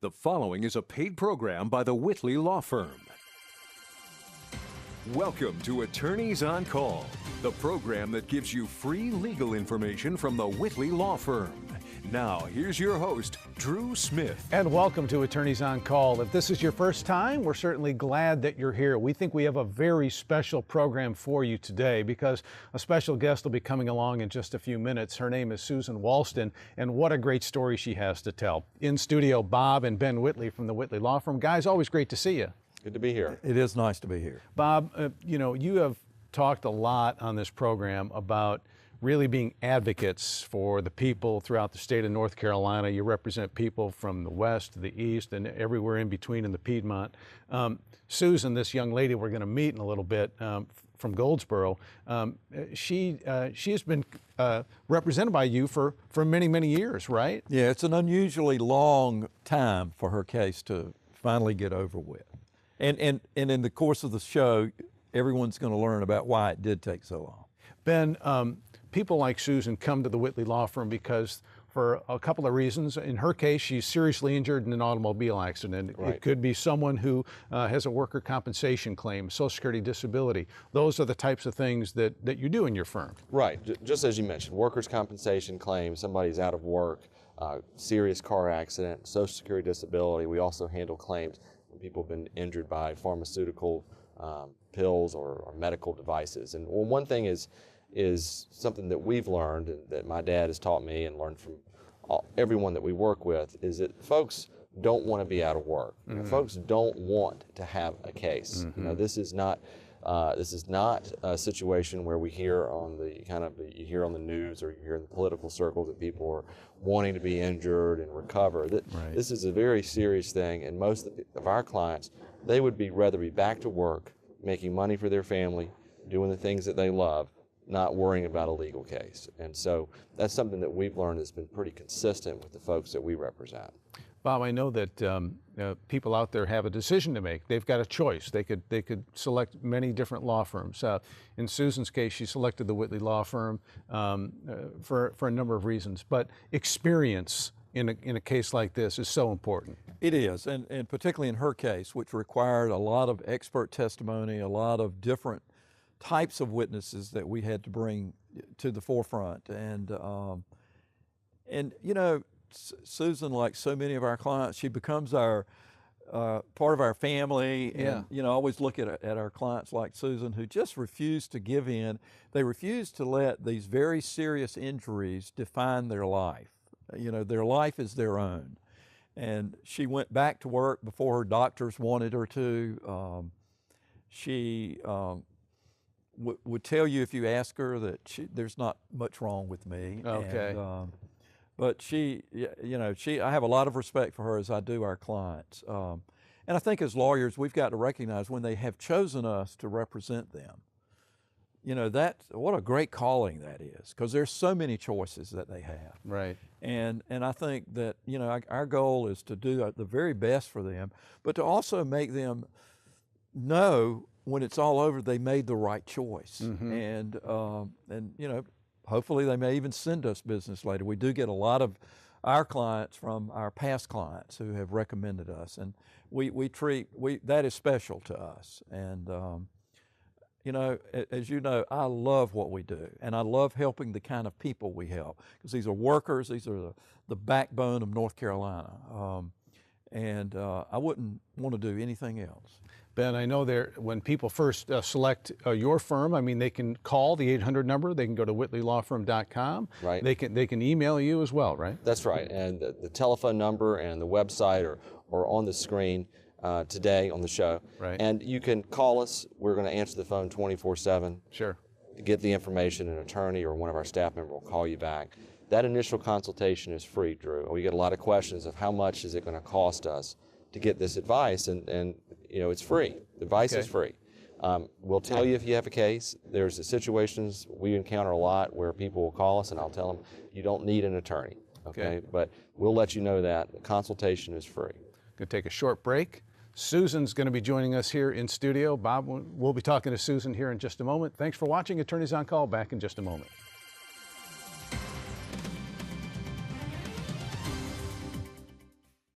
The following is a paid program by the Whitley Law Firm. Welcome to Attorneys on Call, the program that gives you free legal information from the Whitley Law Firm. Now, here's your host, Drew Smith. And welcome to Attorneys on Call. If this is your first time, we're certainly glad that you're here. We think we have a very special program for you today because a special guest will be coming along in just a few minutes. Her name is Susan Walston, and what a great story she has to tell. In studio, Bob and Ben Whitley from the Whitley Law Firm. Guys, always great to see you. Good to be here. It is nice to be here. Bob, you have talked a lot on this program about really being advocates for the people throughout the state of North Carolina. You represent people from the west to the east and everywhere in between in the Piedmont. Susan, this young lady we're going to meet in a little bit from Goldsboro, she has been represented by you for many, many years, right? Yeah, it's an unusually long time for her case to finally get over with. And in the course of the show, everyone's going to learn about why it did take so long. Ben, people like Susan come to the Whitley Law Firm because for a couple of reasons. In her case, she's seriously injured in an automobile accident. Right. It could be someone who has a worker compensation claim, Social Security disability. Those are the types of things that you do in your firm. Right, just as you mentioned, workers' compensation claim, somebody's out of work, serious car accident, Social Security disability. We also handle claims when people have been injured by pharmaceutical pills or medical devices. And one thing is something that we've learned and that my dad has taught me and learned from everyone that we work with is that folks don't want to be out of work. Mm-hmm. Folks don't want to have a case. Mm-hmm. This is not a situation where we hear on you hear on the news or you hear in the political circles that people are wanting to be injured and recover. Right. This is a very serious thing, and most of our clients, they would rather be back to work, making money for their family, doing the things that they love, not worrying about a legal case. And so that's something that we've learned has been pretty consistent with the folks that we represent. Bob, I know that people out there have a decision to make. They've got a choice. They could select many different law firms. In Susan's case, she selected the Whitley Law Firm for a number of reasons. But experience in a case like this is so important. It is, and particularly in her case, which required a lot of expert testimony, a lot of different types of witnesses that we had to bring to the forefront. And Susan, like so many of our clients, she becomes our part of our family. Yeah. And, I always look at our clients like Susan who just refuse to give in. They refuse to let these very serious injuries define their life. Their life is their own. And she went back to work before her doctors wanted her to. She would tell you if you ask her that there's not much wrong with me. Okay. But I have a lot of respect for her as I do our clients. And I think as lawyers, we've got to recognize when they have chosen us to represent them, what a great calling that is, because there's so many choices that they have. Right. And I think that, our goal is to do the very best for them, but to also make them know when it's all over, they made the right choice. Mm-hmm. And hopefully they may even send us business later. We do get a lot of our clients from our past clients who have recommended us, and that is special to us. And as you know, I love what we do, and I love helping the kind of people we help, because these are workers, these are the backbone of North Carolina, and I wouldn't want to do anything else. Ben, I know when people first select your firm, they can call the 800 number. They can go to whitleylawfirm.com. Right. They can email you as well, right? That's right. And the telephone number and the website are on the screen today on the show. Right. And you can call us. We're going to answer the phone 24/7. Sure. To get the information, an attorney or one of our staff members will call you back. That initial consultation is free, Drew. We get a lot of questions of how much is it going to cost us to get this advice, and it's free. The advice is free. We'll tell you if you have a case. There's situations we encounter a lot where people will call us and I'll tell them you don't need an attorney, okay? But we'll let you know that. The consultation is free. Going to take a short break. Susan's going to be joining us here in studio. Bob, we'll be talking to Susan here in just a moment. Thanks for watching Attorneys on Call. Back in just a moment.